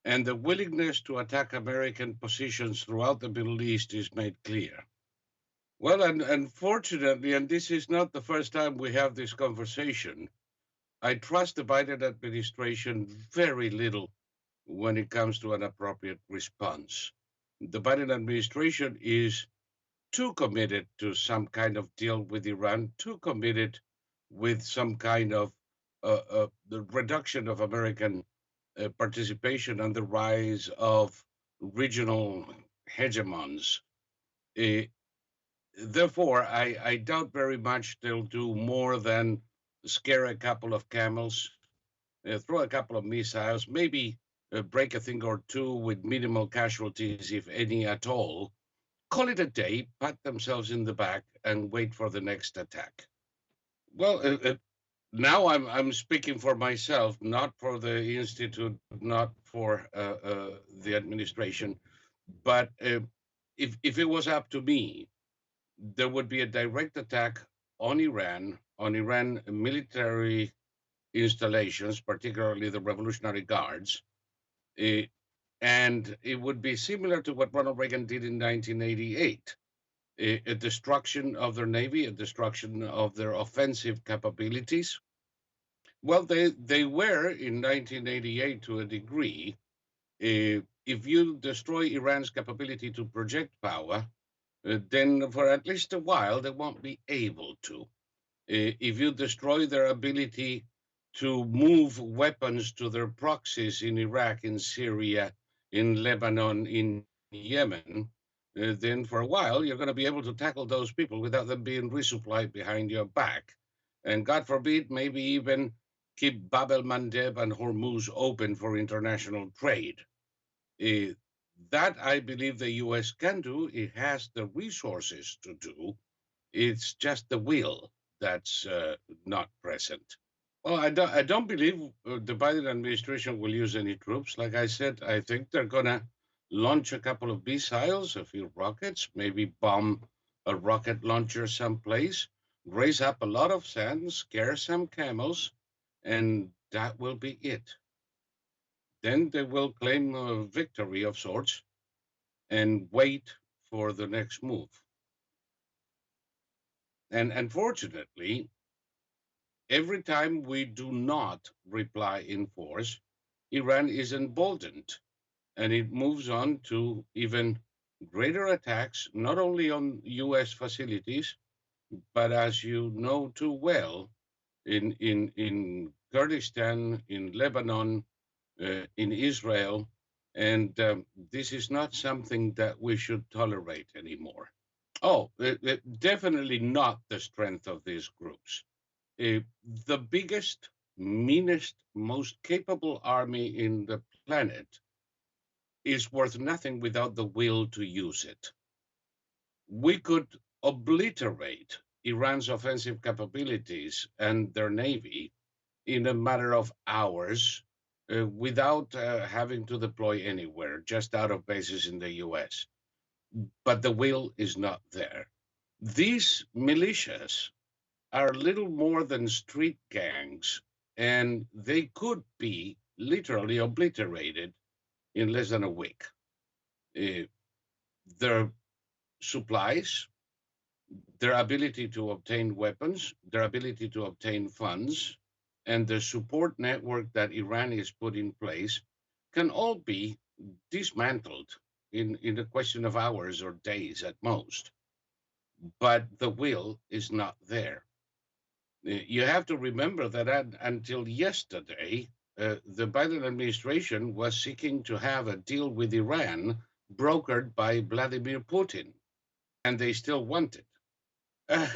and the willingness to attack American positions throughout the Middle East is made clear. Well, and unfortunately, and this is not the first time we have this conversation, I trust the Biden administration very little when it comes to an appropriate response. The Biden administration is too committed to some kind of deal with Iran, too committed with some kind of the reduction of American participation and the rise of regional hegemons. Uh, Therefore, I doubt very much they'll do more than scare a couple of camels, throw a couple of missiles, maybe break a thing or two with minimal casualties, if any at all, call it a day, pat themselves in the back, and wait for the next attack. Well, now I'm speaking for myself, not for the institute, not for the administration. But if it was up to me, there would be a direct attack on Iran military installations, particularly the Revolutionary Guards, eh, and it would be similar to what Ronald Reagan did in 1988. A destruction of their navy, a destruction of their offensive capabilities. Well, they were in 1988 to a degree. If you destroy Iran's capability to project power, then for at least a while they won't be able to. If you destroy their ability to move weapons to their proxies in Iraq, in Syria, in Lebanon, in Yemen, then for a while you're going to be able to tackle those people without them being resupplied behind your back. And God forbid, maybe even keep Bab el Mandeb and Hormuz open for international trade. Uh, that I believe the US can do. It has the resources to do. It's just the will that's not present. Well, I don't believe the Biden administration will use any troops. Like I said, I think they're going to launch a couple of missiles, a few rockets, maybe bomb a rocket launcher someplace, raise up a lot of sand, scare some camels, and that will be it. Then they will claim a victory of sorts and wait for the next move. And unfortunately, every time we do not reply in force, Iran is emboldened and it moves on to even greater attacks, not only on US facilities, but as you know too well, in Kurdistan, in Lebanon, in Israel. And this is not something that we should tolerate anymore. Oh, definitely not the strength of these groups. The biggest, meanest, most capable army in the planet is worth nothing without the will to use it. We could obliterate Iran's offensive capabilities and their navy in a matter of hours without having to deploy anywhere, just out of bases in the US. But the will is not there. These militias are little more than street gangs, and they could be literally obliterated in less than a week. Uh, their supplies, their ability to obtain weapons, their ability to obtain funds, and the support network that Iran has put in place can all be dismantled in a question of hours or days at most. But the will is not there. You have to remember that until yesterday, the Biden administration was seeking to have a deal with Iran brokered by Vladimir Putin, and they still want it. Uh,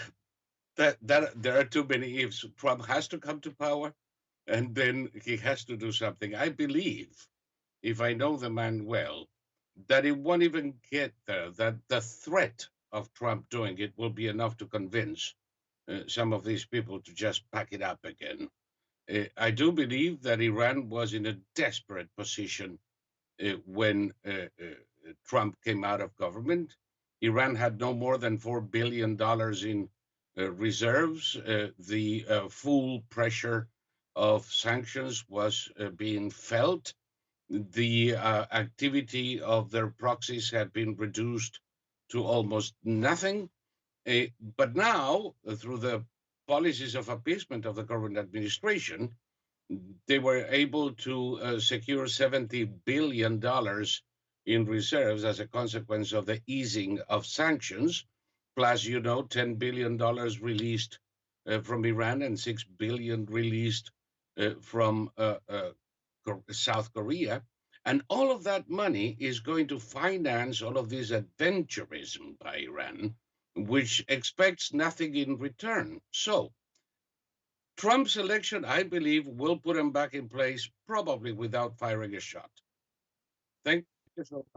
that there are too many ifs. Trump has to come to power, and then he has to do something. I believe, if I know the man well, that it won't even get there. That the threat of Trump doing it will be enough to convince some of these people to just pack it up again. I do believe that Iran was in a desperate position when Trump came out of government. Iran had no more than $4 billion in reserves. The full pressure of sanctions was being felt. The activity of their proxies had been reduced to almost nothing. But now, through the policies of appeasement of the current administration, they were able to secure $70 billion in reserves as a consequence of the easing of sanctions. Plus, $10 billion released from Iran and $6 billion released from South Korea. And all of that money is going to finance all of this adventurism by Iran, which expects nothing in return. So, Trump's election, I believe, will put him back in place, probably without firing a shot. Thank you so